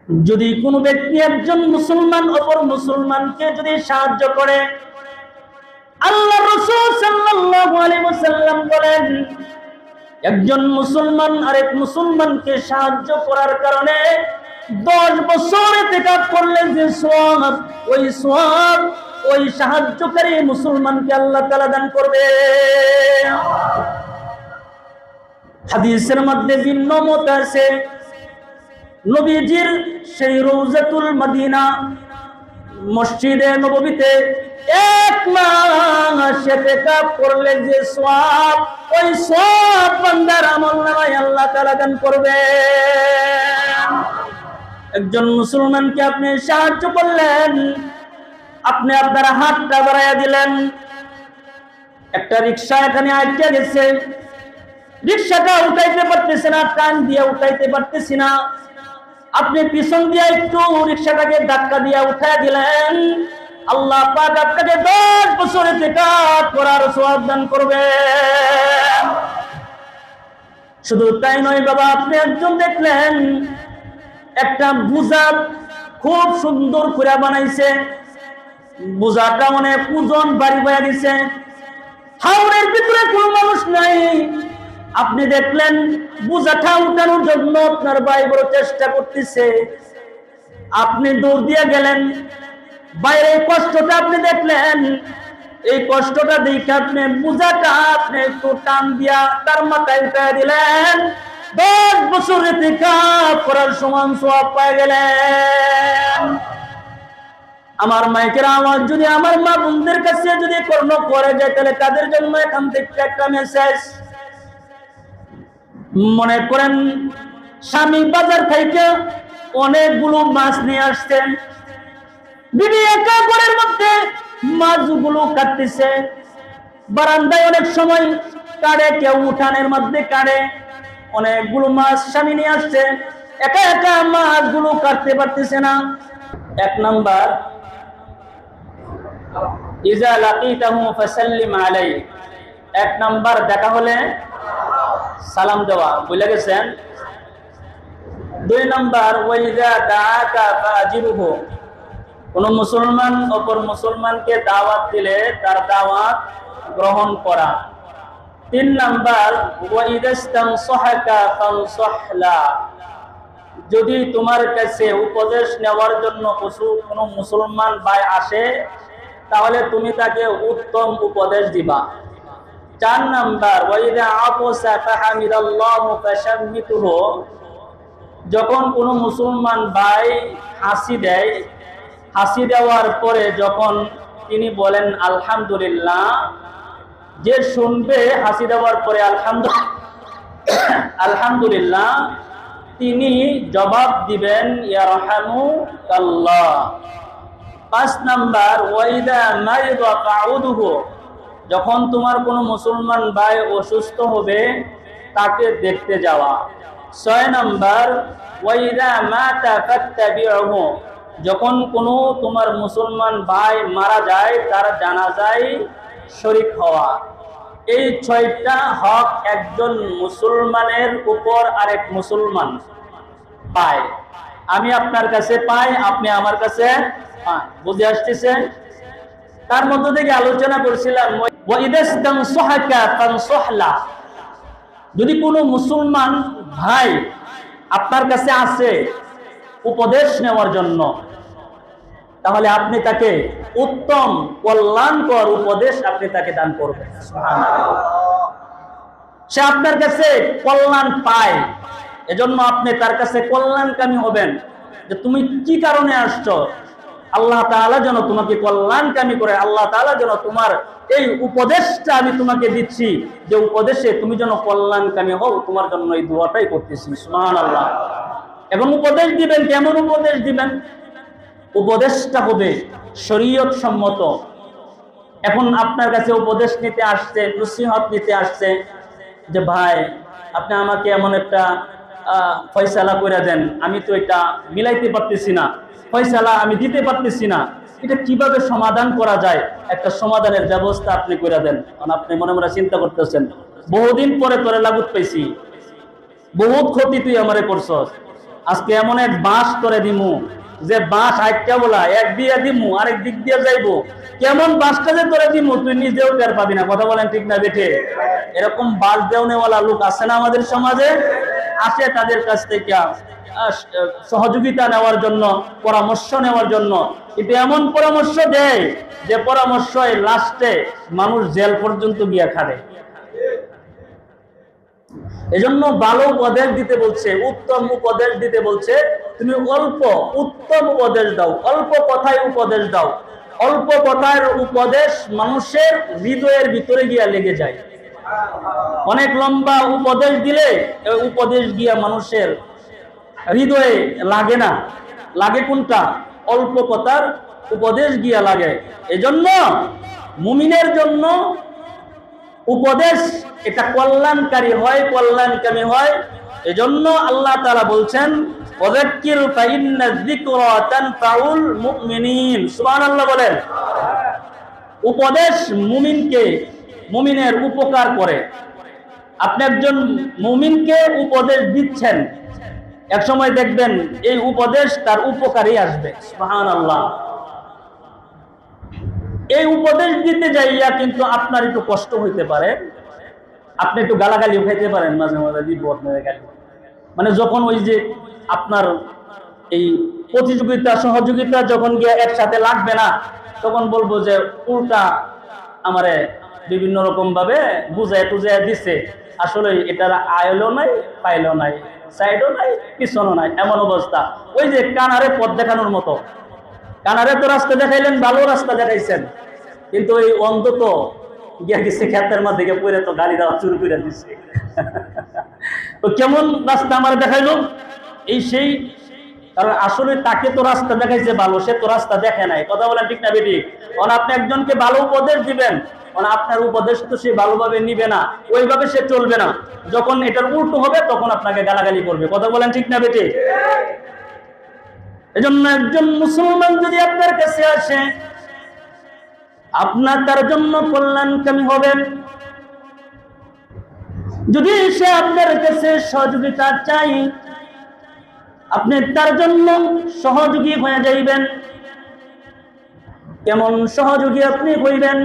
যদি কোনো ব্যক্তি একজন মুসলমান অপর মুসলমানকে যদি সাহায্য করে, আল্লাহ রাসূল সাল্লাল্লাহু আলাইহি ওয়াসাল্লাম বলেন, একজন মুসলমান আরেক মুসলমানকে সাহায্য করার কারণে 10 বছর ইতিকাফ করলে যে সওয়াব, ওই সওয়াব ওই সাহায্যকারী মুসলমানকে আল্লাহ তাআলা দান করবে। হাদিসের মধ্যে ভিন্ন মত আছে, নবীজির সেই রওজাতুল মদিনা মসজিদে নববীতে 1 মাস ইতিকাফ করলে যে সওয়াব, ওই সওয়াব বান্দার আমলনামায় আল্লাহ তাআলা দান করবে। একজন মুসলমানকে আপনি সাহায্য করলেন, আপনি আপনার হাতটা বাড়াইয়া দিলেন, একটা রিকশা এখানে আটকে গেছে, রিকশাটা উঠাইতে পারতেছে না, টান দিয়ে উঠাইতে পারতেছি না, আপনি পিছন দিয়ে একটু রিকশাটাকে ধাক্কা দিয়ে উঠায় দিলেন, আল্লাহ পাক আপনাকে 10 বছর ইতিকাফ করার সওয়াব দান করবে। শুধু তাই নয় বাবা, আপনি একজন দেখলেন একটা বোঝা খুব সুন্দর করে বানাইছে, বোঝাটা অনেক ওজন ভারী হয়ে গেছে, হাওড়ের ভিতরে কোনো মানুষ নাই, আপনি দেখলেন বোঝাটা উঠানোর জন্য আপনার ভাই বড় চেষ্টা করতেছে, আপনি দৌড় দিয়ে গেলেন, বাইরে কষ্টটা আপনি দেখলেন, এই কষ্টটা দেখে আপনি বোঝাটা আপনি একটু টান দিয়া তার মাথায় উঠে দিলেন, 10 বছর ইতিকাফ করার সমান সওয়াব পেয়ে গেলেন। আমার মাইকের আওয়াজ যদি আমার মা বোনদের কাছে যদি কর্ণ করে যায়, তাহলে তাদের জন্য এখান থেকে একটা মেসেজ। মনে করেন স্বামী বাজার থেকে অনেকগুলো মাছ নিয়ে আসছেন, বিবি একা ঘরের মধ্যে মাছগুলো কাটতেছে, বারান্দায় অনেক সময় কাটে, কেউ উঠানের মধ্যে কাটে, অনেকগুলো মাছ স্বামী নিয়ে আসছে, একা একা মাছগুলো কাটতে পারতেছে না। 1 নাম্বার, ইজা লাকিতাহু ফাসাল্লিম আলাইহি, 1 নাম্বার দেখা হলে সালাম দেওয়া, বুঝলে গেছেন। 2 নাম্বার, ওয়াইজা দাআকা ফাজিবহু, কোন মুসলমান অপর মুসলমানকে দাওয়াত দিলে তার দাওয়াত গ্রহণ করা। 3 নাম্বার, ওয়াইদাস্তানসাহাকা ফানসাহলা, যদি তোমার কাছে উপদেশ নেওয়ার জন্য কোন মুসলমান ভাই আসে, তাহলে তুমি তাকে উত্তম উপদেশ দিবা। 4 নাম্বার, ওয়াইদা আফসা ফাহামিদাল্লাহু ফাশাম্মিতুহু, যখন কোন মুসলমান ভাই হাসি দেয়, হাসি দেওয়ার পরে যখন তিনি বলেন আলহামদুলিল্লাহ, যে শুনবে হাসি দেওয়ার পরে আলহামদুলিল্লাহ, তিনি জবাব দিবেন ইয়ারহামুকাল্লাহ। 5 নাম্বার, ওয়াইদা মারিদা ফাউদুহু, যখন তোমার কোনো মুসলমান ভাই অসুস্থ হবে তাকে দেখতে যাওয়া। 6 নাম্বার, ওয়াইদা মাতা ফাত্তাবিউহু, যখন কোনো তোমার মুসলমান ভাই মারা যায় তার জানাজায় শরীক হওয়া। এই 6টা হক একজন মুসলমানের উপর আরেক মুসলমান পায়। আমি আপনার কাছে পাই, আপনি আমার কাছে পান, বুঝে আসতেছে। তার মধ্য থেকে আলোচনা করছিলাম, ওয়াইদাস্তানসাহাকা ফানসাহলা, যদি কোনো মুসলমান ভাই আপনার কাছে আসে উপদেশ নেওয়ার জন্য, তাহলে আপনি তাকে উত্তম কল্যাণকর উপদেশ আপনি তাকে দান করবেন। সে আপনার কাছে কল্যাণ পায়, এজন্য আপনি তার কাছে কল্যাণকামী হবেন, যে তুমি কি কারণে আসছো, আল্লাহ তাআলা যেন তোমাকে কল্যাণকামী করে, আল্লাহ তাআলা যেন তোমার এই উপদেশটা আমি তোমাকে দিচ্ছি, যে উপদেশে তুমি যেন কল্যাণকামী হও, তোমার জন্য এই দোয়াটাই করতেছি। সুবহানাল্লাহ। এখন উপদেশ দিবেন, কেমন উপদেশ দিবেন? উপদেশটা হবে শরীয়ত সম্মত। এখন আপনার কাছে উপদেশ নিতে আসছে, নসিহত নিতে আসছে, যে ভাই আপনি আমাকে এমন একটা ফয়সালা করে দেন, আমি তো এটা মিলাইতে পারতেছি না, ফয়সালা আমি দিতে পারতেছি না, এটা কিভাবে সমাধান করা যায়, একটা সমাধানের ব্যবস্থা আপনি করে দেন। আপনি মনে মনে চিন্তা করতেছেন, বহুদিন পরে তোরে লাগুত পাইছি, বহুত ক্ষতি তুই আমারে করছস, আজকে এমন এক বাঁশ করে দিমু যে বাঁশ আটটা বলা এক দিয়ে দিমু আরেক দিক দিয়ে যাইবো, কেমন বাঁশটা যে করে দিমু তুই নিজেও টের পাবি না। কথা বলেন ঠিক না বেঠে? এরকম বাঁশ দেওয়ানেওয়ালা লোক আছে না আমাদের সমাজে? আসে তাদের কাছ থেকে সহযোগিতা নেওয়ার জন্য, পরামর্শ নেওয়ার জন্য, কিন্তু এমন পরামর্শ দেয় যে পরামর্শ লাস্টে মানুষ জেল পর্যন্ত গিয়া খাবে। এজন্য ভালো উপদেশ দিতে বলছে, উত্তম উপদেশ দিতে বলছে। তুমি অল্প উত্তম উপদেশ দাও, অল্প কথায় উপদেশ দাও। অল্প কথার উপদেশ মানুষের হৃদয়ের ভিতরে গিয়া লেগে যায়। অনেক লম্বা উপদেশ দিলে উপদেশ গিয়া মানুষের হৃদয়ে লাগে না। লাগে কোনটা? অল্প কথার উপদেশ গিয়া লাগে। এজন্য মুমিনের জন্য উপদেশ এটা কল্যাণকারী হয়, কল্যাণকামী হয়। এজন্য আল্লাহ তাআলা বলছেন ওয়াযাক্কির ফাইন্না যিকরা তানফাউল মুমিনিন। সুবহানাল্লাহ বলেন। উপদেশ মুমিনের উপকার করে। আপনি একজন মুমিনকে উপদেশ দিচ্ছেন, এক সময় দেখবেন এই উপদেশ তার উপকারই আসবে। সুবহানাল্লাহ। এই উপদেশ দিতে যাইয়া কিন্তু আপনার একটু কষ্ট হইতে পারে, আপনি একটু গালাগালি খাইতে পারেন, মাঝে মাঝে দিব আপনার গালি। মানে যখন ওই যে আপনার এই প্রতিযোগিতা সহযোগিতা যখন গিয়ে একসাথে লাগবে না, তখন বলবো যে উল্টা আমারে বিভিন্ন রকম ভাবে বুঝায় টুজায় দিচ্ছে, আসলে এটার আয়লো নাই, পাইলো নাই, সাইডও নাই, পিছনও নাই, এমন অবস্থা। ওই যে কানারে পথ দেখানোর মতো, কানারে তো রাস্তা দেখাইলেন, ভালো রাস্তা দেখাইছেন, কিন্তু ওই অন্ধ তো গিয়া গেছে ক্ষেতের মধ্যে গিয়ে পড়ে তো গাড়ি দেওয়া শুরু করে দিচ্ছে। তো কেমন রাস্তা আমার দেখাইলো এই সেই, কারণ আসলে তাকে তো রাস্তা দেখাইছে ভালো, সে তো রাস্তা দেখে নাই। কথা বলেন ঠিক না বেটি? কারণ আপনি একজনকে ভালো উপদেশ দিবেন, কারণ আপনার উপদেশ তো সে ভালোভাবে নিবে না, ওইভাবে সে চলবে না। যখন এটার উল্টো হবে তখন আপনাকে গালাগালি করবে। কথা বলেন ঠিক না বেটি? এজন্য একজন মুসলমান যদি আপনার কাছে আসে, আপনার তার জন্য কল্যাণকামী হবেন। যদি সে আপনার কাছে সহযোগিতা চাই, আপনি তার জন্য সহযোগী হয়ে যাইবেন। কেমন সহযোগী আপনি হইবেন?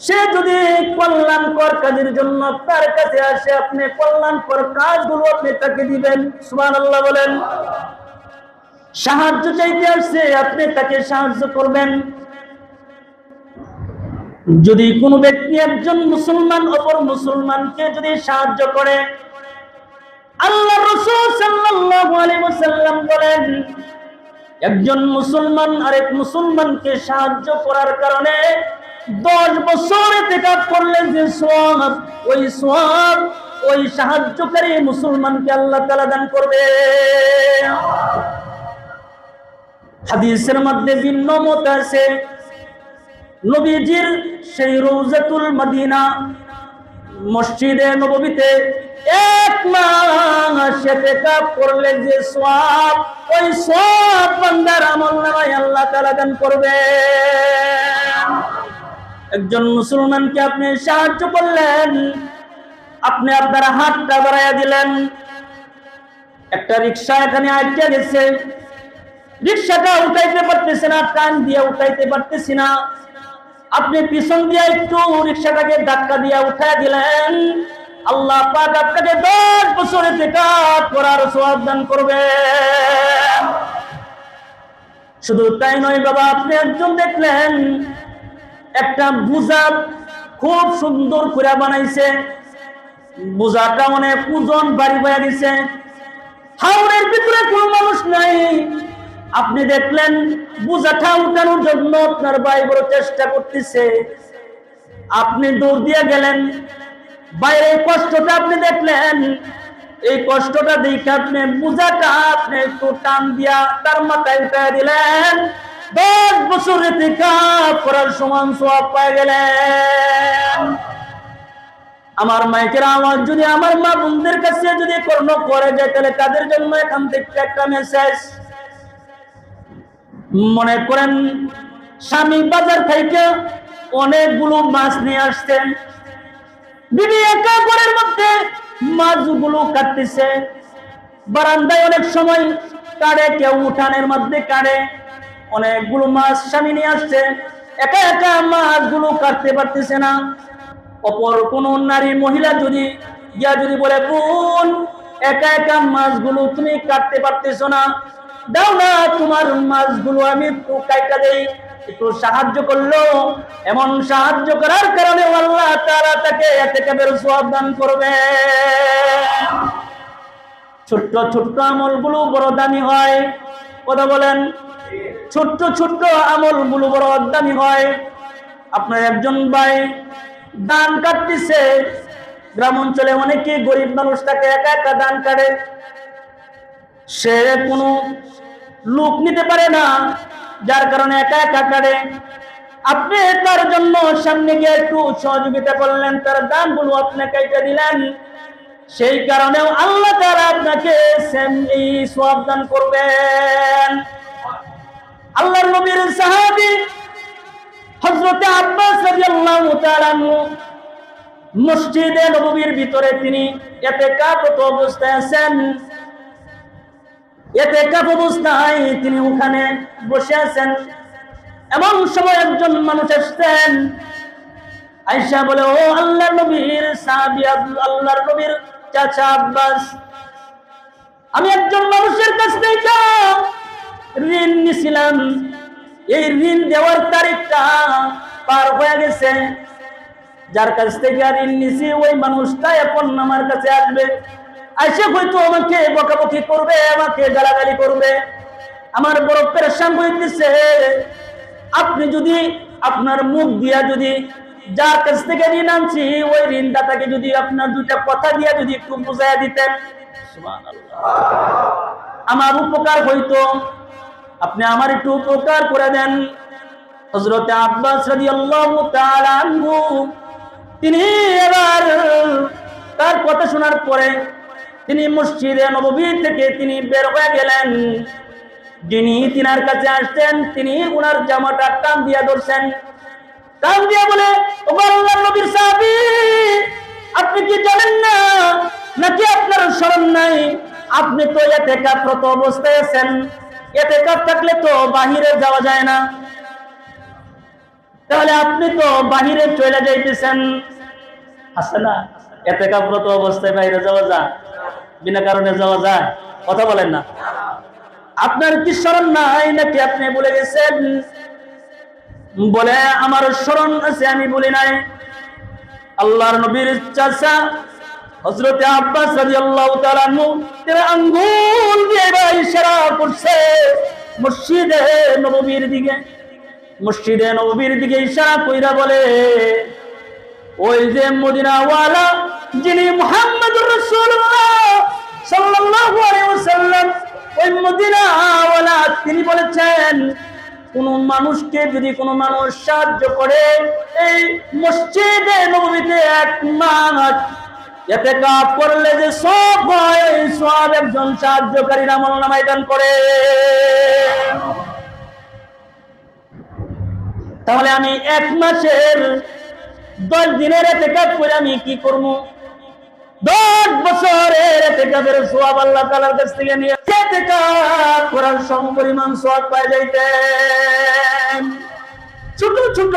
সে যদি কল্যাণকর কাজের জন্য তার কাছে আসে, আপনি কল্যাণকর কাজগুলো আপনি তাকে দিবেন। সুবহানাল্লাহ বলেন। সাহায্য চাইতে আসছে, আপনি তাকে সাহায্য করবেন। যদি কোনো ব্যক্তি একজন মুসলমান অপর মুসলমানকে যদি সাহায্য করে, আল্লাহ রাসূল সাল্লাল্লাহু আলাইহি ওয়াসাল্লাম বলেন, একজন মুসলমান আরেক মুসলমানকে সাহায্য করার কারণে 10 বছর ইতিকাফ করলে যে সওয়াব, ওই সওয়াব ওই সাহায্যকারী মুসলমানকে আল্লাহ তাআলা দান করবে। হাদিসের মধ্যে ভিন্ন মত আছে, নবীজির সেই রওজাতুল মদিনা মসজিদে নববীতে 1 মাস ইতিকাফ করলে যে সওয়াব, ওই সওয়াব বান্দার আমলনামায় আল্লাহ তাআলা দান করবে। একজন মুসলমানকে আপনি সাহায্য করলেন, আপনি আপনার হাতটা বাড়াইয়া দিলেন। একটা রিকশা এখানে আটকে গেছে, রিকশাটা উঠাইতে পারতেছে না, টান দিয়ে উঠাইতে পারতেছি না, আপনি পিছন দিয়ে একটু রিকশাটাকে ধাক্কা দিয়ে উঠায় দিলেন, আল্লাহ পাক আপনাকে 10 বছর ইতিকাফ করার সওয়াব দান করবে। শুধু তাই নয় বাবা, আপনি একজন দেখলেন একটা বোঝা খুব সুন্দর করে বানাইছে, বোঝাটা অনেক ওজন ভারী হয়ে গেছে, হাওড়ের ভিতরে কোনো মানুষ নাই, আপনি দেখলেন বোঝাটা উঠানোর জন্য আপনার ভাই বড় চেষ্টা করতেছে, আপনি দৌড় দিয়ে গেলেন, বাইরে কষ্টটা আপনি দেখলেন, এই কষ্টটা দেখে আপনি বোঝাটা আপনি একটু টান দিয়া তার মাথায় উঠায় দিলেন, 10 বছর ইতিকাফ করার সমান সওয়াব পেয়ে গেলেন। আমার মাইকের আওয়াজ যদি আমার মা বোনদের কাছে যদি কর্ণ করে যায়, তাহলে তাদের জন্য এখান থেকে একটা মেসেজ। মনে করেন স্বামী বাজার থেকে অনেকগুলো মাছ নিয়ে আসছেন, বিবি একা ঘরের মধ্যে মাছগুলো কাটতেছে, বারান্দায় অনেক সময় কাটে, কেউ উঠানের মধ্যে কাটে, অনেকগুলো মাছ স্বামী নিয়ে আসছে, একা একা মাছগুলো কাটতে পারতেছে না। অপর কোন নারী মহিলা যদি গিয়া যদি বলে, বোন একা একা মাছগুলো তুমি কাটতে পারতেছো না, দাও না তোমার মাছগুলো আমি একটু কাইটা দেই, একটু সাহায্য করলো। এমন সাহায্য করার কারণে আল্লাহ তাআলা তাকে ইতিকাফের সওয়াব দান করবে। ছোট্ট ছোট্ট আমলগুলো বড় দামি হয়, কথা বলেন। ছোট্ট ছোট্ট আমলগুলো বড় দামি হয়। আপনার একজন ভাই ধান কাটতেছে, গ্রাম অঞ্চলে অনেকে গরিব মানুষ তাকে একা একা ধান কাটে, সে কোনো লোক নিতে পারে না, যার কারণে একা একা কাটে। আপনি তার জন্য সামনে গিয়ে একটু সহযোগিতা করলেন, তার দানগুলো আপনি কেটে দিলেন, সেই কারণেও আল্লাহ তাআলা আপনাকে সেমনি সওয়াব দান করবেন। আল্লাহর নবীর সাহাবী হযরত আব্বাস রাদিয়াল্লাহু তাআলা মসজিদে নববীর ভিতরে তিনি ইতিকাফরত অবস্থায় আছেন। ইতিকাফ অবস্থায় তিনি ওখানে বসে আছেন। এমন সময় একজন মানুষ আসছেন, আয়েশা বলে, ও আল্লাহর নবীর সাহাবী, আল্লাহর নবীর চাচা আব্বাস, আমি একজন মানুষের কাছ থেকে ঋণ নিছিলাম, এই ঋণ দেওয়ার তারিখটা পার হয়ে গেছে, যার কাছ থেকে ঋণ নিছি ওই মানুষটা এখন আমার কাছে আসবে, আইসে হয়তো আমাকে বকাবকি করবে, আমাকে গালাগালি করবে, আমার বড় পেরেশান হইতেছে। আপনি যদি আপনার মুখ দিয়া যদি যার কাছ থেকে ঋণ আনছি ওই ঋণদাতাকে যদি আপনার দুইটা কথা দিয়া যদি একটু বুঝাইয়া দিতেন, সুবহানাল্লাহ, আমার উপকার হইতো, আপনি আমার একটু উপকার করে দেন। হযরত আব্বাস রাদিয়াল্লাহু তাআলা আনহু তিনি এবার তার কথা শোনার পরে তিনি মসজিদে নববী থেকে তিনি বের হয়ে গেলেন। যিনি তিনার কাছে আসতেন তিনি ওনার জামাটা টান দিয়া ধরছেন, টান দিয়া বলে, ও আল্লাহর নবীর সাহাবী, আপনি কি জানেন না নাকি আপনার স্মরণ নাই, আপনি তো ইতিকাফরত অবস্থায় আছেন, ইতিকাফ থাকলে তো বাহিরে যাওয়া যায় না, তাহলে আপনি তো বাহিরে চলে যাইতেছেন, আছে না ইতিকাফরত অবস্থায় বাইরে যাওয়া যায়, বিনা কারণে যাওয়া যায়, কথা বলেন না। আপনার কি স্মরণ নাই নাকি আপনি ভুলে গেছেন? বলে, আমার স্মরণ আছে, আমি বলি নাই। আল্লাহর নবীর চাচা হযরত আব্বাস রাদিয়াল্লাহু তাআলা আনহু তার আঙ্গুল দিয়ে ইশারা করছে মসজিদে নববীর দিকে, মসজিদে নববীর দিকে ইশারা কইরা বলে, ওই যে মদিনাওয়ালা যিনি মুহাম্মদুর রাসূলুল্লাহ সাল্লাল্লাহু আলাইহি ওয়াসাল্লাম, ওই মদিনাওয়ালা তিনি বলেছেন, কোন মানুষকে যদি কোন মানুষ সাহায্য করে এই মসজিদে নববীতে এক মাস ইতিকাফ করলে যে সওয়াব হয়, এই সওয়াব একজন সাহায্যকারীর আমলনামায় দান করে। তাহলে আমি এক মাসের 10 দিনের ইতিকাফ করে আমি কি করব? 10 বছরের ইতিকাফের সওয়াব আল্লাহ তাআলার কাছ থেকে নিয়ে ইতিকাফ করার সমপরিমাণ সওয়াব পাই যাইতেন। ছোট ছোট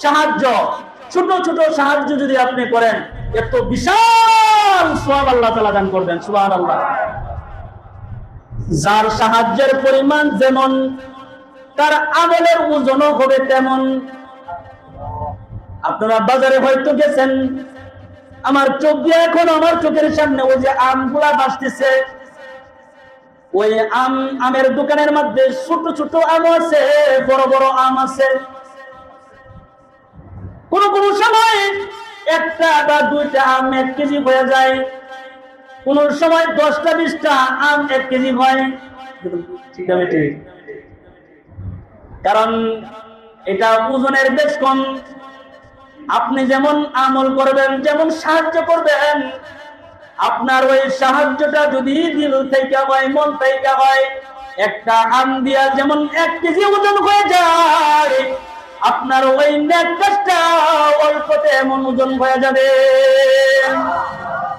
সাহায্য, ছোট ছোট সাহায্য যদি আপনি করেন, এত বিশাল সওয়াব আল্লাহ তাআলা দান করবেন, সুবহানাল্লাহ। যার সাহায্যের পরিমাণ যেমন তার আমলের ওজনও হবে তেমন। আপনারা বাজারে হয়তো গেছেন, আমার চোখ দিয়ে এখন আমার চোখের সামনে ওই যে আমগুলা ভাসতেছে, ওই আমের দোকানের মধ্যে ছোট ছোট আম আছে, বড় বড় আম আছে। কোন কোন সময় একটা বা দুইটা আম 1 কেজি হয়ে যায়, কোন সময় 10টা 20টা আম 1 কেজি হয়, ঠিক আছে ঠিক, কারণ এটা ওজনের বেশ কম। আপনি যেমন আমল করবেন, যেমন সাহায্য করবেন, আপনার ওই সাহায্যটা যদি দিল থেকে হয়, মন থেকে হয়, একটা আম দিয়া যেমন 1 কেজি ওজন হয়ে যায়, আপনার ওই নেক কাজটা অল্পতে এমন ওজন হয়ে যাবে।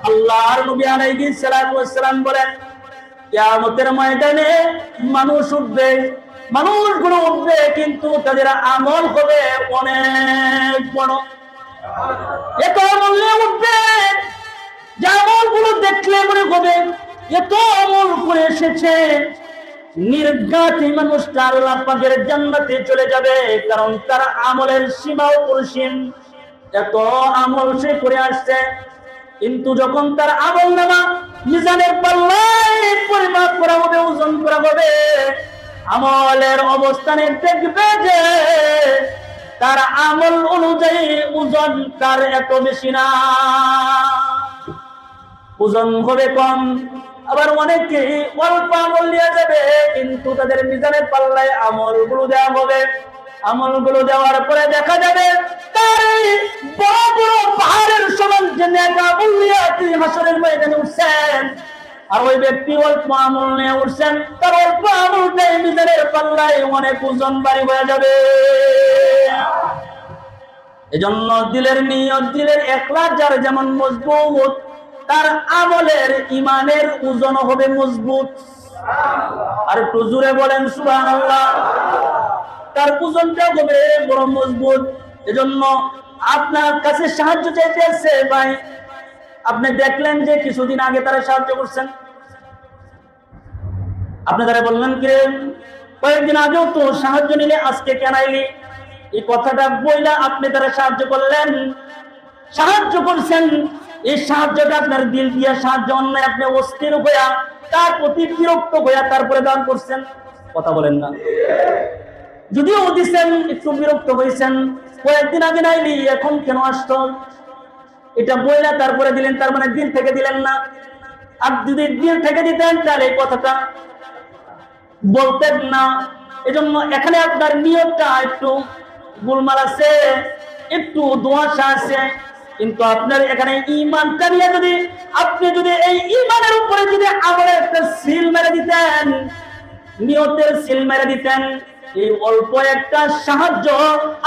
আল্লাহর নবী আলাইহিস সালাতু ওয়াস সালাম বলেন, কিয়ামতের ময়দানে মানুষ উঠবে, মানুষগুলো উঠবে, কিন্তু তাদের আমল হবে অনেক বড়। এত আমল নিয়ে উঠবে যে আমলগুলো দেখলে মনে হবে এত আমল করে এসেছে। নির্ঘাত এই মানুষটা আল্লাহ পাকের জান্নাতে চলে যাবে, কারণ তার আমলের সীমাও পরিসীম, এত আমল সে করে আসছে। কিন্তু যখন তার আমল নামা মিজানের পাল্লায় পরিমাপ করা হবে, ওজন করা হবে, আমলের অবস্থানে দেখবে যে তার আমল অনুযায়ী ওজন তার এত বেশি না, ওজন হবে কম। আবার অনেকে অল্প আমল নিয়ে যাবে, কিন্তু তাদের মিজানের পাল্লায় আমলগুলো দেওয়া হবে। আমলগুলো দেওয়ার পরে দেখা যাবে তার বড় বড় পাহাড়ের সমান যে নেক আমল নিয়ে তিনি হাসরের ময়দানে উঠছেন, আর ওই ব্যক্তি অল্প আমল নিয়ে উঠছেন, তার অল্প আমলটাই মিজানের পাল্লায় অনেক ওজন ভারী হয়ে যাবে। এজন্য দিলের নিয়ত, দিলের ইখলাস যার যেমন মজবুত, তার আমলের ইমানের ওজন হবে মজবুত। আর একটু জোরে বলেন সুবহানাল্লাহ। তার ওজনটা হবে বড় মজবুত। এজন্য আপনার কাছে সাহায্য চাইতেছে ভাই, আপনি দেখলেন যে কিছুদিন আগে তারা সাহায্য করছেন, আপনি তারা বললেন কি কয়েকদিন আগেও তো সাহায্য নিলে, আজকে কেন আইলি? এই কথাটা বইলা আপনি তারা সাহায্য করলেন, সাহায্য করছেন। এই সাহায্যটা আপনার দিল দিয়া সাহায্য, অন্যায় আপনি অস্থির হইয়া তার প্রতি বিরক্ত হইয়া তারপরে দান করছেন। কথা বলেন না? যদিও দিচ্ছেন, একটু বিরক্ত হয়েছেন, কয়েকদিন আগে নাইলি, এখন কেন আসতো? এটা বইলা তারপরে দিলেন, তার মানে দিল থেকে দিলেন না। আর যদি দিল থেকে দিতেন তাহলে এই কথাটা বলতেন না। এজন্য এখানে আপনার নিয়তটা একটু গোলমাল আছে, একটু দোয়াশা আছে, কিন্তু আপনার এখানে ঈমানটা নিয়ে যদি আপনি যদি এই ঈমানের উপরে যদি আমলের একটা সিল মেরে দিতেন, নিয়তের সিল মেরে দিতেন, এই অল্প একটা সাহায্য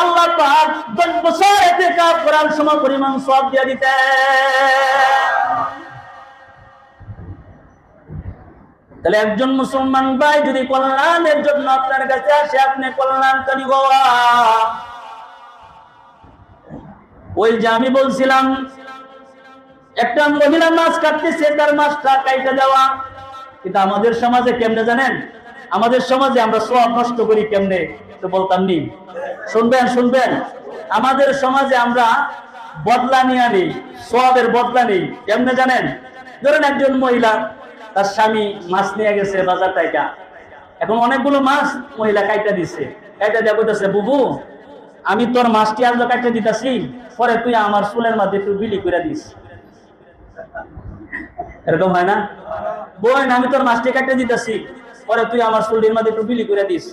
আল্লাহ পাক 10 বছর ইতিকাফ করার সময় পরিমাণ সওয়াব দিয়ে দিতেন। তাহলে একজন মুসলমান ভাই যদি কল্যাণের জন্য আপনার কাছে আসে, আপনি কল্যাণকারী হওয়া। ওই যে আমি বলছিলাম একটা মহিলা মাছ কাটতেছে, তার মাছটা কাইটা দেওয়া। কিন্তু আমাদের সমাজে কেমনে জানেন? আমাদের সমাজে আমরা সওয়াব নষ্ট করি কেমনে তো বলতাম নি। শুনবেন, আমাদের সমাজে আমরা বদলা নিয়ে নিই, সওয়াবের বদলা নেই। কেমনে জানেন? ধরেন একজন মহিলা, তার স্বামী মাছ নিয়ে গেছে বাজার থেকে, এখন অনেকগুলো মাছ মহিলা কাইটা দিছে, কাইটা দেওয়া কইতেছে, বুবু আমি তোর মাছটি আজ কাইটা দিতেছি, পরে তুই আমার চুলের মধ্যে একটু বিলি করে দিস। এরকম হয় না? বোন আমি তোর মাছটি কাইটা দিতেছি, পরে তুই আমার চুলের মধ্যে একটু বিলি করে দিস।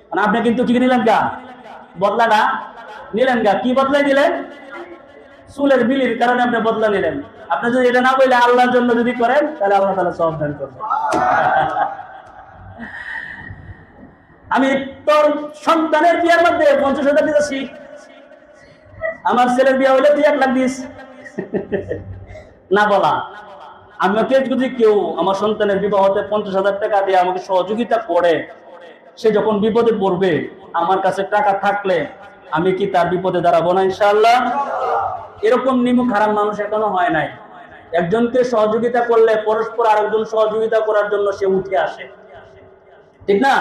মানে আপনি কিন্তু কি নিলেন গা? বদলাটা নিলেন গা। কি বদলাই দিলেন? চুলের বিলির কারণে আপনি বদলা নিলেন। আপনি যদি এটা না বলে আল্লাহর জন্য যদি করেন, তাহলে আল্লাহ তাআলা সওয়াব দান করবেন। আমি তোর সন্তানের বিয়ার মধ্যে 50,000 দিতেছি, আমার ছেলের বিয়া হইলে তুই 1 লাখ দিস। না বলা, আমাকে যদি কেউ আমার সন্তানের বিবাহতে 50,000 টাকা দিয়ে আমাকে সহযোগিতা করে, সে যখন বিপদে পড়বে, আমার কাছে টাকা থাকলে আমি কি তার বিপদে দাঁড়াবো না? ইনশাআল্লাহ। এরকম নিমুখ হারাম মানুষ এখনো হয় নাই। একজনকে সহযোগিতা করলে পরস্পর আরেকজন সহযোগিতা করার জন্য সে উঠে আসে, ঠিক না?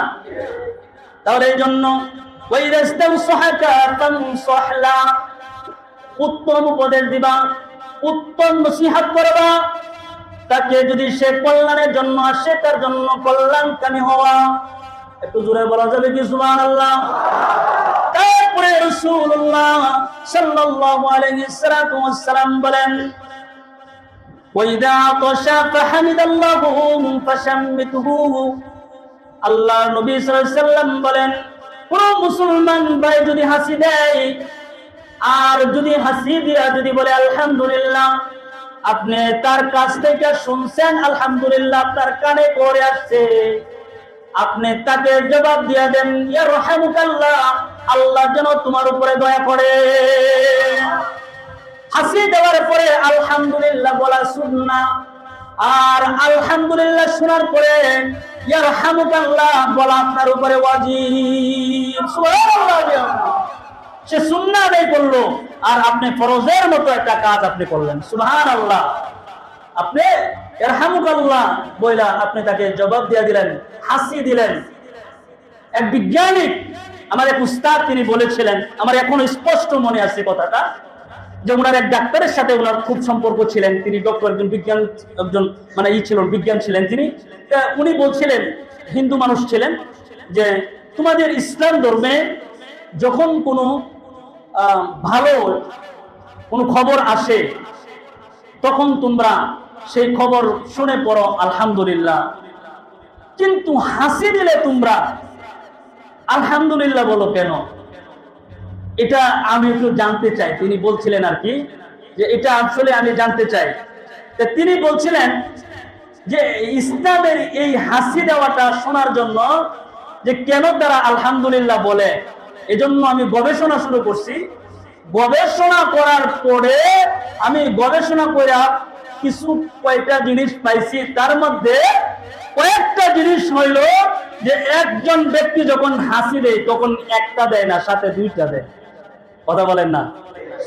তাহলে এই জন্য উত্তম উপদেশ দিবা, উত্তম নসিহত করবা, তাকে যদি সে কল্যাণের জন্য আসে, তার জন্য কল্যাণকামী হওয়া। একটু জোরে বলা যাবে কি সুবহানাল্লাহ? তারপরে রাসূলুল্লাহ সাল্লাল্লাহু আলাইহি ওয়াসাল্লাম বলেন, ওয়াইদা আতাশা ফাহামিদাল্লাহু ফাশাম্মিতুহু। আল্লাহ নবী সাল্লাল্লাহু আলাইহি ওয়াসাল্লাম বলেন, কোন মুসলমান ভাই যদি হাসি দেয়, আর যদি হাসি দিয়া যদি বলে আলহামদুলিল্লাহ, আপনি তার কাছ থেকে শুনছেন আলহামদুলিল্লাহ, আপনার কানে করে আসছে, আপনি তাকে জবাব দিয়ে দেন, ইয়ারহামুকাল্লাহ, আল্লাহ যেন তোমার উপরে দয়া করে। হাসি দেওয়ার পরে আলহামদুলিল্লাহ বলা সুন্নাহ, আর আলহামদুলিল্লাহ শোনার পরে ইয়ারহামুকাল্লাহ বলা আপনার উপরে ওয়াজিব। সুবহানাল্লাহ। সে সুন্নাহ আদায় করলো আর আপনি ফরজের মতো একটা কাজ আপনি করলেন। সুবহানাল্লাহ। আপনি ইয়ারহামুকাল্লাহ বইলা আপনি তাকে জবাব দিয়ে দিলেন, হাসি দিলেন। এক বিজ্ঞানিক, আমার এক উস্তাদ, তিনি বলেছিলেন, আমার এখনো স্পষ্ট মনে আছে কথাটা, যে ওনার এক ডাক্তারের সাথে ওনার খুব সম্পর্ক ছিলেন। তিনি ডক্টর, একজন বিজ্ঞান, একজন মানে ছিলেন, বিজ্ঞান ছিলেন তিনি। উনি বলছিলেন, হিন্দু মানুষ ছিলেন, যে তোমাদের ইসলাম ধর্মে যখন কোনো ভালো কোনো খবর আসে তখন তোমরা সেই খবর শুনে পড়ো আলহামদুলিল্লাহ, কিন্তু হাসি দিলে তোমরা আলহামদুলিল্লাহ বলো কেন? এটা আমি একটু জানতে চাই। তিনি বলছিলেন আর কি, যে এটা আসলে আমি জানতে চাই। তিনি বলছিলেন যে ইসলামের এই হাসি দেওয়াটা শোনার জন্য যে কেন তারা আলহামদুলিল্লাহ বলে, এজন্য আমি গবেষণা শুরু করছি। গবেষণা করার পরে আমি গবেষণা করে কিছু কয়েকটা জিনিস পাইছি। তার মধ্যে কয়েকটা জিনিস হইল যে একজন ব্যক্তি যখন হাসি দেয় তখন একটা দেয় না, সাথে দুইটা দেয়। কথা বলেন না?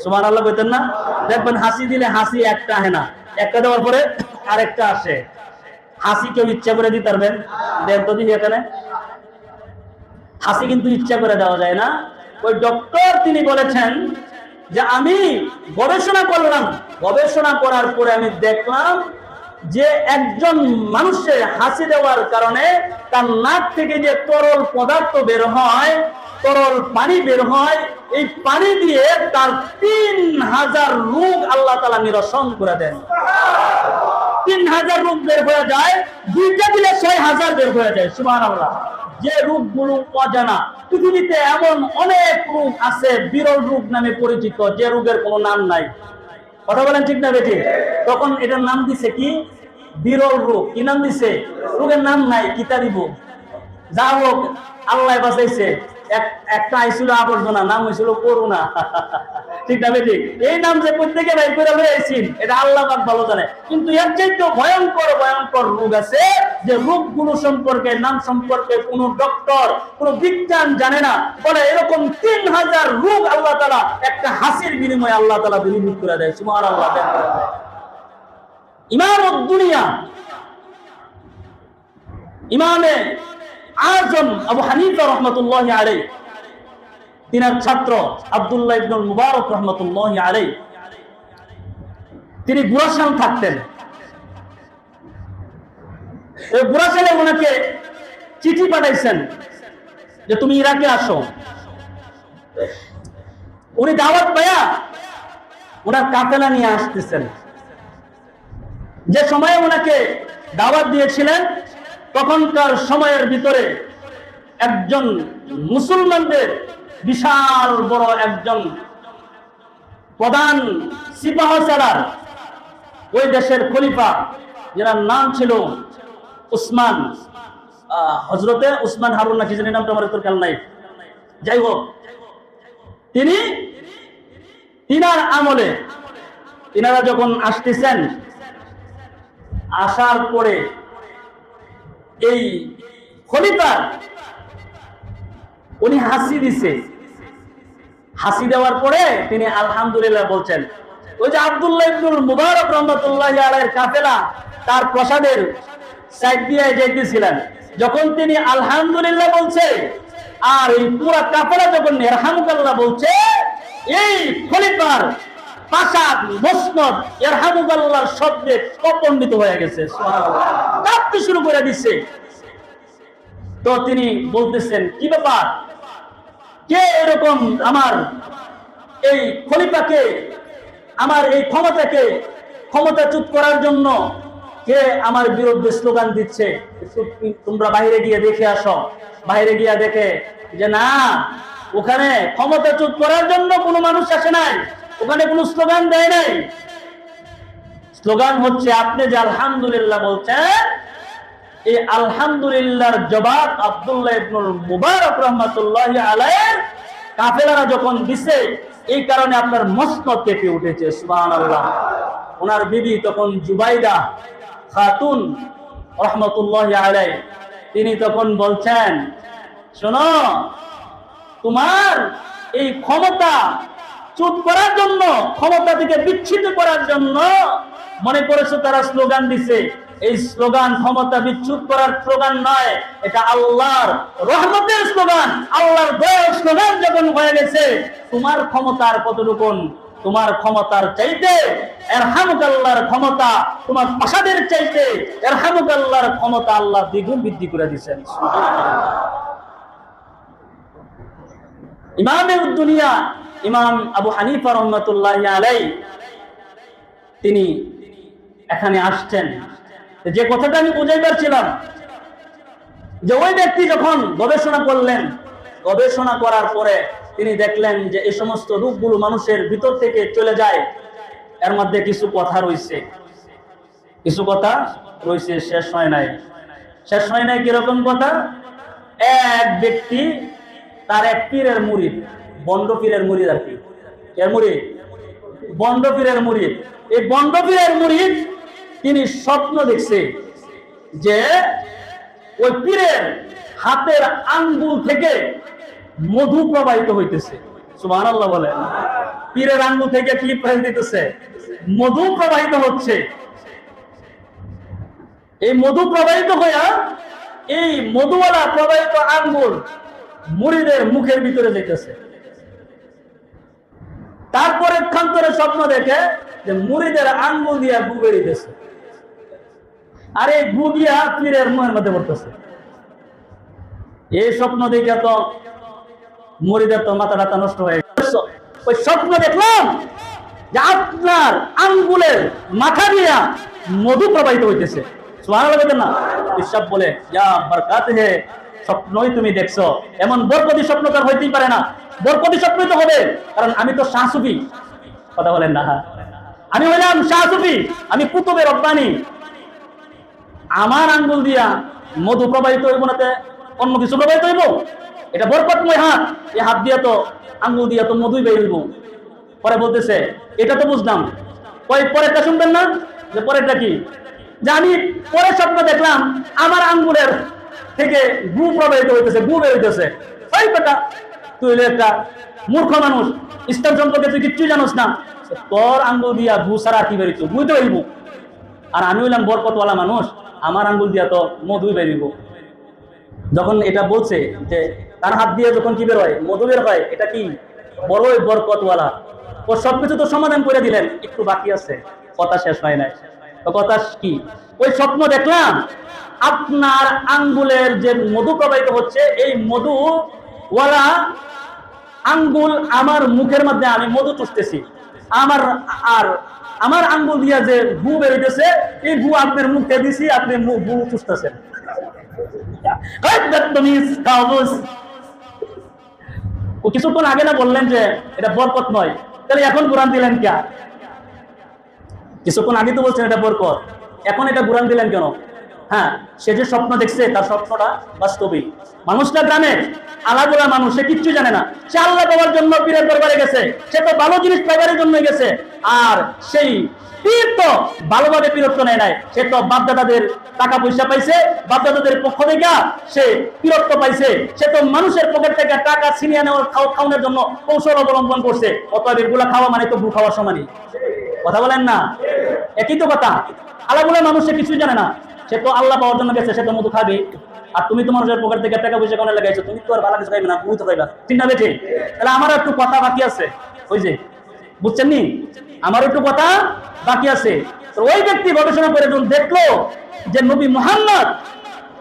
সুবহানাল্লাহ কইতেন না? দেখবেন হাসি দিলে হাসি একটা হয় না, একটা দেওয়ার পরে আরেকটা আসে। হাসি কেউ ইচ্ছা করে দিতে পারবেন? দেন তো দিন এখানে হাসি কিন্তু ইচ্ছা করে দেওয়া যায় না। ওই ডক্টর তিনি বলেছেন যে আমি গবেষণা করলাম, গবেষণা করার পরে আমি দেখলাম যে একজন মানুষের হাসি দেওয়ার কারণে তার নাক থেকে যে তরল পদার্থ বের হয়, তরল পানি বের হয়, এই পানি দিয়ে তার 3000 রোগ আল্লাহ তাআলা নিরসন করে দেন। 3000 রোগ বের হয়ে যায়, দুইটা দিলে 6000 বের হয়ে যায়। সুবহানাল্লাহ। যে রোগগুলো অজানা, পৃথিবীতে এমন অনেক রোগ আছে বিরল রোগ নামে পরিচিত, যে রোগের কোনো নাম নাই। কথা বলেন ঠিক না বেঠিক? তখন এটার নাম দিছে কি? বিরল রোগ। কি নাম দিছে? রোগের নাম নাই, কিতা দিব? যা হোক, আল্লাহ বাঁচাইছে। একটা আইছিল আবর্জনা, নাম হয়েছিল করুণা। ঠিক না বেঠিক? এই নাম যে প্রত্যেকে ভাই করে লইছেন, এটা আল্লাহ পাক ভালো জানে। কিন্তু এর চাইতে ভয়ঙ্কর ভয়ঙ্কর রোগ আছে, যে রোগগুলো সম্পর্কে, নাম সম্পর্কে কোন ডক্টর, কোন বিজ্ঞান জানে না। বলে এরকম 3000 রোগ আল্লাহ তাআলা একটা হাসির বিনিময়ে আল্লাহ তাআলা বিলীন করে দেয়। সুবহানাল্লাহ। ইমামুদ দুনিয়া, ইমামে আজম আবু হানিফা রাহমাতুল্লাহি আলাইহি, তিনার ছাত্র আব্দুল্লাহ ইবনুল মুবারক রাহমাতুল্লাহি আলাইহি, তিনি গুরাসান থাকতেন। এই গুরাসানে ওনাকে চিঠি পাঠাইছেন যে তুমি ইরাকে আসো। উনি দাওয়াত পায়া ওনার কাফেলা নিয়ে আসতেছেন। যে সময়ে ওনাকে দাওয়াত দিয়েছিলেন তখনকার সময়ের ভিতরে একজন মুসলমানদের বিশাল বড় একজন প্রধান সিপাহ সালার, ওই দেশের খলিফা, যার নাম ছিল উসমান, হযরতে উসমান হারুন নাকি জানি নামটা, আমার তোর খেয়াল নাই। যাই হোক, তিনার আমলে তিনারা যখন আসতেছেন, আসার পরে এই খলিফা উনি হাসি দিছে। হাসি দেওয়ার পরে তিনি আলহামদুলিল্লাহ বলছেন। ওই যে আব্দুল্লাহ ইবনুল মুবারক রাহমাতুল্লাহি আলাইহির কাফেলা তার প্রসাদের সাইড দিয়ে যাইতেছিলেন, যখন তিনি আলহামদুলিল্লাহ বলছে আর এই পুরা কাফেলা যখন ইরহামুকাল্লাহ বলছে, এই খলিফার প্রাসাদ মসনদ ইরহামুকাল্লাহর শব্দে কম্পিত হয়ে গেছে। সুবহানাল্লাহ। কাঁপতে শুরু করে দিচ্ছে। তো তিনি বলতেছেন, কি ব্যাপার, কে এরকম আমার এই খলিফাকে, আমার এই ক্ষমতাকে ক্ষমতাচ্যুত করার জন্য কে আমার বিরুদ্ধে স্লোগান দিচ্ছে? তোমরা বাইরে গিয়ে দেখে আসো। বাইরে গিয়ে দেখে যে না, ওখানে ক্ষমতাচ্যুত করার জন্য কোনো মানুষ আসে নাই, ওখানে কোনো স্লোগান দেয় নাই। স্লোগান হচ্ছে আপনি যে আলহামদুলিল্লাহ বলছেন, এই আলহামদুলিল্লাহর জবাব আব্দুল্লাহ ইবনুল মুবারক রাহমাতুল্লাহি আলাইহির কাফেলারা যখন দিছে, এই কারণে আপনার মসনদ কেঁপে উঠেছে। সুবহানাল্লাহ। ওনার বিবি তখন জুবাইদা খাতুন রহমতুল্লাহি আলাইহি, তিনি তখন বলছেন, শোনো, তোমার এই ক্ষমতা চুপ করার জন্য, ক্ষমতা থেকে বিচ্ছিন্ন করার জন্য মনে করেছো তারা স্লোগান দিছে। এই স্লোগান ক্ষমতা বিচ্যুত করার স্লোগান নয়, এটা আল্লাহর রহমতের স্লোগান, আল্লাহর দয়ার স্লোগান। যখন হয়ে গেছে, তোমার ক্ষমতার কতটুকু? তোমার ক্ষমতার চাইতে ইরহামুকাল্লাহর ক্ষমতা তোমার প্রাসাদের চাইতে ইরহামুকাল্লাহর ক্ষমতা আল্লাহ দ্বিগুণ বৃদ্ধি করে দিয়েছেন। ইমামে দুনিয়া ইমাম আবু হানিফা রাহমাতুল্লাহি আলাইহি তিনি এখানে আসছেন। যে কথাটা আমি বুঝাইবার ছিলাম, যে ওই ব্যক্তি যখন গবেষণা করলেন, গবেষণা করার পরে তিনি দেখলেন যে এই সমস্ত রূপগুলো মানুষের ভিতর থেকে চলে যায়। এর মধ্যে কিছু কথা রয়েছে, কিছু কথা রয়েছে, শেষ হয় নাই। শেষ হয় নাই কিরকম কথা? এক ব্যক্তি তার এক পীরের মুরিদ, বন্ড পীরের মুরিদ, আর কি এর মুরিদ, বন্ড পীরের মুরিদ। এই বন্ড পীরের মুরিদ তিনি স্বপ্ন দেখছে যে ওই পীরের হাতের আঙ্গুল থেকে মধু প্রবাহিত হইতেছে। সুবহানাল্লাহ বলেন। পীরের আঙ্গুল থেকে কি প্রবাহিত হইতেছে? মধু প্রবাহিত হচ্ছে। এই মধু প্রবাহিত হইয়া এই মধুওয়ালা প্রবাহিত আঙ্গুল মুরিদের মুখের ভিতরে যাইতেছে। তারপরে খান্তরে স্বপ্ন দেখে যে মুরিদের আঙ্গুল দিয়া গু বেরিয়েছে, আর এই গু দিয়া পীরের মুখের মধ্যে পড়তেছে। এই স্বপ্ন দেখে তো মুরিদের তো মাথা টাথা নষ্ট হয়ে গেছে। ওই স্বপ্ন দেখলাম যে আপনার আঙ্গুলের মাথা দিয়া মধু প্রবাহিত হইতেছে। সুবহানাল্লাহ না? ইসব বলে ইয়া বরকাত হে, স্বপ্নই তুমি দেখছো। এমন বরকতি স্বপ্ন তার হইতেই পারে না। বরকতি স্বপ্নই তো হবে, কারণ আমি তো শাহ সুফি। কথা বলেন না? আমি হইলাম শাহ সুফি, আমি কুতুবে রব্বানি। আমার আঙ্গুল দিয়া মধু প্রবাহিত হইব না, অন্য কিছু প্রবাহিত হইব? এটা বরকতময় হাত, এই হাত দিয়া তো আঙ্গুল দিয়া তো মধুই বের হইব। পরে বলতেছে এটা তো বুঝলাম, ওই পরেরটা শুনবেন না? যে পরেরটা কি? যে আমি পরের স্বপ্ন দেখলাম আমার আঙ্গুলের থেকে গু প্রবাহিত হইতেছে, গু বের হইতেছে। ওই বেটা, তুই একটা মূর্খ মানুষ, ইসলাম সম্পর্কে তুই কিচ্ছু জানোস না। তোর আঙ্গুল দিয়া গু ছাড়া কি বেরিত? গুই তো বেরিব। আর আমি হইলাম বরকতওয়ালা মানুষ, আমার আঙ্গুল দিয়া তো মধুই বেরিব। যখন এটা বলছে যে তার হাত দিয়ে যখন কি বের হয়, মধু বের হয়, এটা কি বড়ই বরকতওয়ালা। ও সবকিছু তো সমাধান করে দিলেন, একটু বাকি আছে, কথা শেষ হয় নাই। তো কথা কি? ওই স্বপ্ন দেখলাম আপনার আঙ্গুলের যে মধু প্রবাহিত হচ্ছে, এই মধুওয়ালা আঙ্গুল আমার মুখের মধ্যে আমি মধু চুষতেছি, আমার আঙ্গুল দিয়া যে গু বেরোতেছে, এই গু আপনার মুখে দিছি, আপনি গু চুষতেছেন। কিছুক্ষণ আগে না বললেন যে এটা বরকত নয়, তাহলে এখন কোরআন দিলেন কে? কিছুক্ষণ আগে তো বলছেন এটা বরকত, এখন এটা কোরআন দিলেন কেন? হ্যাঁ, সে যে স্বপ্ন দেখছে তার স্বপ্নটা বাস্তবিক। মানুষটা গ্রামের আলাদা মানুষ, সে কিচ্ছু জানে না। সে আল্লাহ পাওয়ার জন্য পীরের দরবারে গেছে, সে তো ভালো জিনিস পাইবার জন্য গেছে। আর সেই পীর তো ভালোভাবে পীরত্ব নেয় নাই, সে তো বাপদাদাদের টাকা পয়সা পাইছে, বাপদাদাদের পক্ষ থেকে সে পীরত্ব পাইছে। সে তো মানুষের পকেট থেকে টাকা ছিনিয়ে নেওয়ার খাওয়ানোর জন্য কৌশল অবলম্বন করছে। অতএব এগুলা খাওয়া মানে তো গু খাওয়ার সমানই। কথা বলেন না? একই তো কথা। আলাদা মানুষ সে কিছুই জানে না, সে তো আল্লাহ পাওয়ার জন্য গেছে, সে তো মধু খাবে। আর তুমি তো মানুষের পকেট থেকে টাকা পয়সা কোনে লাগাইছো, তুমি তো আর ভালো কিছু খাইবে না, তুমি তো খাইবা। ঠিক না বেঠিক? তাহলে আমার একটু কথা বাকি আছে, ওই যে বুঝছেন নি, আমার একটু কথা বাকি আছে। তো ওই ব্যক্তি গবেষণা করে যখন দেখলো যে নবী মুহাম্মদ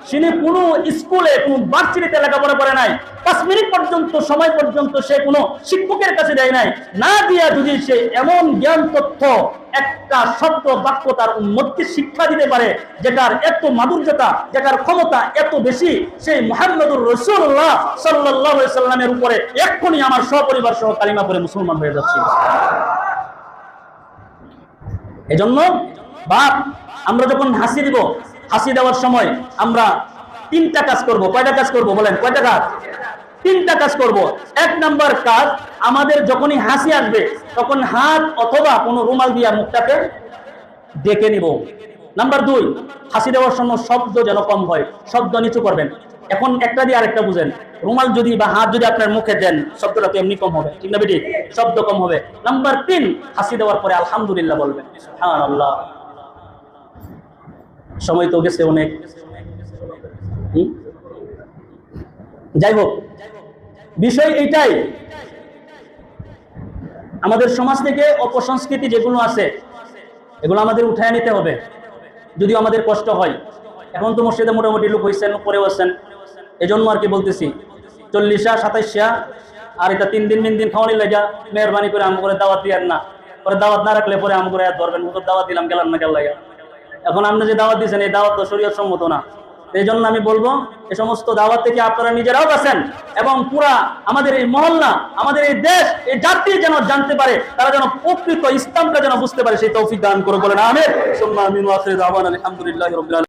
তিনি কোনো স্কুলে কোনো ভার্সিটিতে লেখাপড়া করে নাই, 5 মিনিট পর্যন্ত সময় পর্যন্ত সে কোনো শিক্ষকের কাছে দেয় নাই, না দিয়া যদি সে এমন জ্ঞান তথ্য একটা শব্দ বাক্য তার উম্মতকে শিক্ষা দিতে পারে, যেটার এত মাধুর্যতা, যেটার ক্ষমতা এত বেশি, সেই মুহাম্মদুর রাসূলুল্লাহ সাল্লাল্লাহু আলাইহি সাল্লামের উপরে এক্ষুনি আমার সপরিবার সহ কালিমা পড়ে মুসলমান হয়ে যাচ্ছে। এজন্য বাপ, আমরা যখন হাসি দিব, হাসি দেওয়ার সময় আমরা 3টা কাজ করব। কয়টা কাজ করব বলেন? কয়টা কাজ? 3টা কাজ করব। 1 নাম্বার কাজ, আমাদের যখনই হাসি আসবে তখন হাত অথবা কোনো রুমাল দিয়ে মুখটাকে ঢেকে নিব। নাম্বার 2, হাসি দেওয়ার সময় শব্দ যেন কম হয়, শব্দ নিচু করবেন। এখন একটা দিয়ে আরেকটা বুঝেন, রুমাল যদি বা হাত যদি আপনার মুখে দেন, শব্দটা তো এমনি কম হবে, ঠিক না বেটি? শব্দ কম হবে। নাম্বার 3, হাসি দেওয়ার পরে আলহামদুলিল্লাহ বলবেন। সুবহানাল্লাহ। সময় তো গেছে অনেক। যাই হোক, বিষয় এইটাই, আমাদের সমাজ থেকে অপসংস্কৃতি যেগুলো আছে এগুলো আমাদের উঠায় নিতে হবে, যদিও আমাদের কষ্ট হয়। এখন তো মসজিদে মোটামুটি লোক হয়েছেন, পরেও আছেন, এজন্য আর কি বলতেছি 40 27 আর এটা 3 দিন 3 দিন খাওয়ানি লাগা মেহরবানি করে আম করে দাওয়াত দিয়ার না, পরে দাওয়াত না রাখলে পরে আম করে ধরবেন, দাওয়াত দিলাম গেলাম না, গেল লাগা। এখন আপনি যে দাওয়াত দিয়েছেন এই দাওয়াত তো শরীয়ত সম্মত না। এই জন্য আমি বলবো এই সমস্ত দাওয়াত থেকে আপনারা নিজেরাও বাঁচেন এবং পুরা আমাদের এই মহল্লা, আমাদের এই দেশ, এই জাতি যেন জানতে পারে, তারা যেন প্রকৃত ইসলামটা যেন বুঝতে পারে, সেই তৌফিক দান করে বলেন আমিন। সুম্মা আমিন ওয়া আখিরু দাওয়ানা আলহামদুলিল্লাহি রাব্বিল আলামিন।